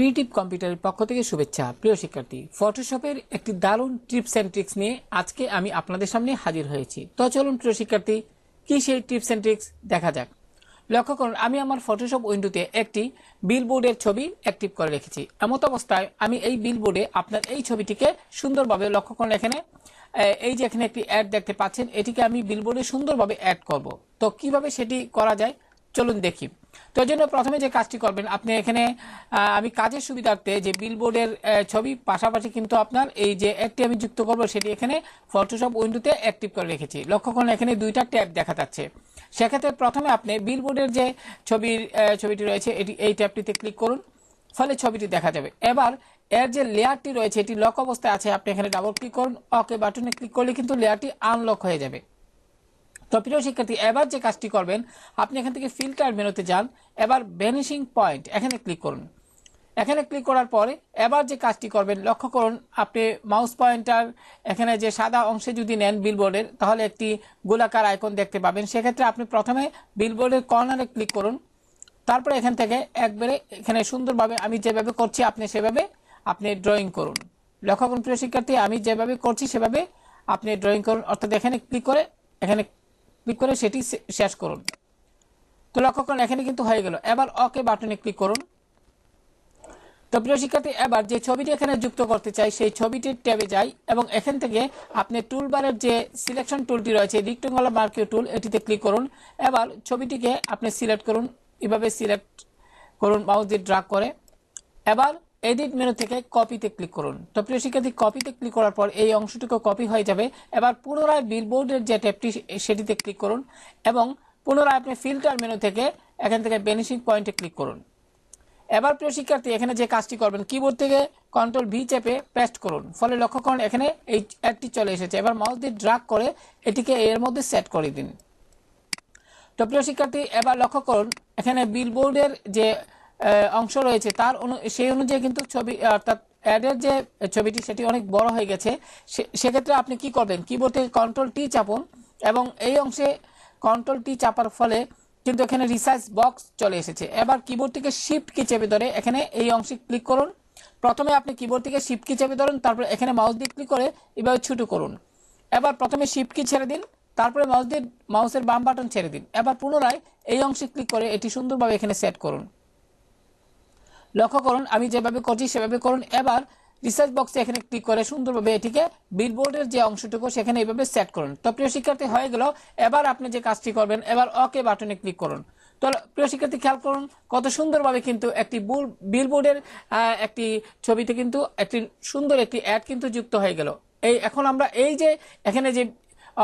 Creative কম্পিউটারের পক্ষ থেকে শুভেচ্ছা। প্রিয় শিক্ষার্থী, ফটোশপের একটি দারুণ টিপস অ্যান্ড ট্রিক্স নিয়ে আজকে আমি আপনাদের সামনে হাজির হয়েছি। তো চলুন প্রিয় শিক্ষার্থী, কি সেই টিপস অ্যান্ড ট্রিক্স দেখা যাক। লক্ষ্য করুন, আমি আমার ফটোশপ উইন্ডোতে একটি বিলবোর্ডের ছবি অ্যাক্টিভ করে রেখেছি। এমত অবস্থায় আমি এই বিলবোর্ডে আপনার এই ছবিটিকে সুন্দরভাবে লক্ষ্য করুন। এখানে এই যে এখানে একটি অ্যাড দেখতে পাচ্ছেন, এটিকে আমি বিলবোর্ডে সুন্দরভাবে অ্যাড করব। তো কিভাবে সেটি করা যায় চলুন দেখি। তো এই জন্য প্রথমে যে কাজটি করবেন, আপনি এখানে আমি কাজের সুবিধার্থে যে বিলবোর্ডের ছবি পাশাপাশি কিন্তু আপনার এই যে অ্যাডটি আমি যুক্ত করব সেটি এখানে ফটোশপ উইন্ডোতে অ্যাক্টিভ করে রেখেছি। লক্ষ্য করুন, এখানে দুইটা ট্যাব দেখা যাচ্ছে। সেক্ষেত্রে প্রথমে আপনি বিলবোর্ডের যে ছবিটি রয়েছে এই ট্যাবটিতে ক্লিক করুন, ফলে ছবিটি দেখা যাবে। এবার এর যে লেয়ারটি রয়েছে এটি লক অবস্থায় আছে, আপনি এখানে ডাবল ক্লিক করুন, ওকে বাটনে ক্লিক করলে কিন্তু লেয়ারটি আনলক হয়ে যাবে। তো প্রিয় শিক্ষার্থী, এবার যে কাজটি করবেন, আপনি এখান থেকে ফিল্টার মেনুতে যান, এবার ভ্যানিশিং পয়েন্ট এখানে ক্লিক করুন। এখানে ক্লিক করার পরে এবার যে কাজটি করবেন, লক্ষ্য করুন, আপনি মাউস পয়েন্টার এখানে যে সাদা অংশে যদি নেন বিলবোর্ডের, তাহলে একটি গোলাকার আইকন দেখতে পাবেন। সেক্ষেত্রে আপনি প্রথমে বিলবোর্ডের কর্নারে ক্লিক করুন, তারপরে এখান থেকে একবারে এখানে সুন্দরভাবে আমি যেভাবে করছি আপনি সেভাবে আপনি ড্রয়িং করুন। লক্ষ্য করুন প্রিয় শিক্ষার্থী, আমি যেভাবে করছি সেভাবে আপনি ড্রয়িং করুন, অর্থাৎ এখানে ক্লিক করে সেটি শেষ করুন। তো লক্ষ্য করুন, এখানে কিন্তু হয়ে গেল। এবার ওকে বাটনে ক্লিক করুন। তো প্রিয় শিক্ষার্থী, এবার যে ছবিটি এখানে যুক্ত করতে চাই সেই ছবিটির ট্যাবে যাই এবং এখান থেকে আপনি টুলবারের যে সিলেকশন টুলটি রয়েছে রেক্ট্যাঙ্গুলার মার্কিং টুল, এটিতে ক্লিক করুন। এবার ছবিটিকে আপনি সিলেক্ট করুন, এভাবে সিলেক্ট করুন মাউস দিয়ে ড্র্যাগ করে। এবার এডিট মেনু থেকে কপিতে ক্লিক করুন। তো প্রিয় শিক্ষার্থী, কপিতে ক্লিক করার পর এই অংশটুকু কপি হয়ে যাবে। এবার পুনরায় বিলবোর্ডের যে ট্যাবটি সেটিতে ক্লিক করুন এবং পুনরায় আপনি ফিল্টার মেনু থেকে এখান থেকে ভ্যানিশিং পয়েন্টে ক্লিক করুন। এবার প্রিয় শিক্ষার্থী, এখানে যে কাজটি করবেন, কিবোর্ড থেকে কন্ট্রোল ভি চেপে পেস্ট করুন, ফলে লক্ষ্য করুন এখানে এই অ্যাডটি চলে এসেছে। এবার মাউস দিয়ে ড্র্যাগ করে এটিকে এর মধ্যে সেট করে দিন। তো প্রিয় শিক্ষার্থী, এবার লক্ষ্য করুন এখানে বিলবোর্ডের যে অংশ রয়েছে তার সেই অনুযায়ী কিন্তু ছবি অর্থাৎ অ্যাডের যে ছবিটি সেটি অনেক বড় হয়ে গেছে। সেক্ষেত্রে আপনি কি করবেন, কিবোর্ড থেকে কন্ট্রোল টি চাপুন এবং এই অংশে কন্ট্রোল টি চাপার ফলে কিন্তু এখানে রিসাইজ বক্স চলে এসেছে। এবার কিবোর্ড থেকে শিফট কি চেপে ধরে এখানে এই অংশে ক্লিক করুন। প্রথমে আপনি কিবোর্ড থেকে শিফট কি চেপে ধরুন, তারপর এখানে মাউস দিয়ে ক্লিক করে এভাবে ছোট করুন। এবার প্রথমে শিফট কি ছেড়ে দিন, তারপরে মাউসের বাম বাটন ছেড়ে দিন। এবার পুনরায় এই অংশে ক্লিক করে এটি সুন্দরভাবে এখানে সেট করুন। লক্ষ্য করুন আমি যেভাবে করছি সেভাবে করুন। এবার রিসার্চ বক্সে এখানে ক্লিক করে সুন্দরভাবে এটিকে বিলবোর্ডের যে অংশটুকু সেখানে এইভাবে সেট করুন। তো প্রিয় শিক্ষার্থী, হয়ে গেল। এবার আপনি যে কাজটি করবেন, এবার ওকে বাটনে ক্লিক করুন। তো প্রিয় শিক্ষার্থী, খেয়াল করুন কত সুন্দরভাবে কিন্তু একটি বিলবোর্ডের একটি ছবিতে কিন্তু একটি সুন্দর একটি অ্যাড কিন্তু যুক্ত হয়ে গেল। এখন আমরা এই যে এখানে যে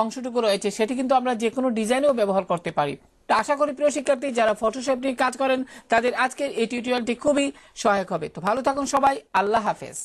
অংশটুকু রয়েছে সেটি কিন্তু আমরা যে কোনো ডিজাইনেও ব্যবহার করতে পারি। তো আশা করি প্রিয় শিক্ষার্থী, যারা ফটোশপ নিয়ে কাজ করেন তাদের আজকের এই টিউটোরিয়ালটি খুবই সহায়ক হবে। তো ভালো থাকুন সবাই, আল্লাহ হাফেজ।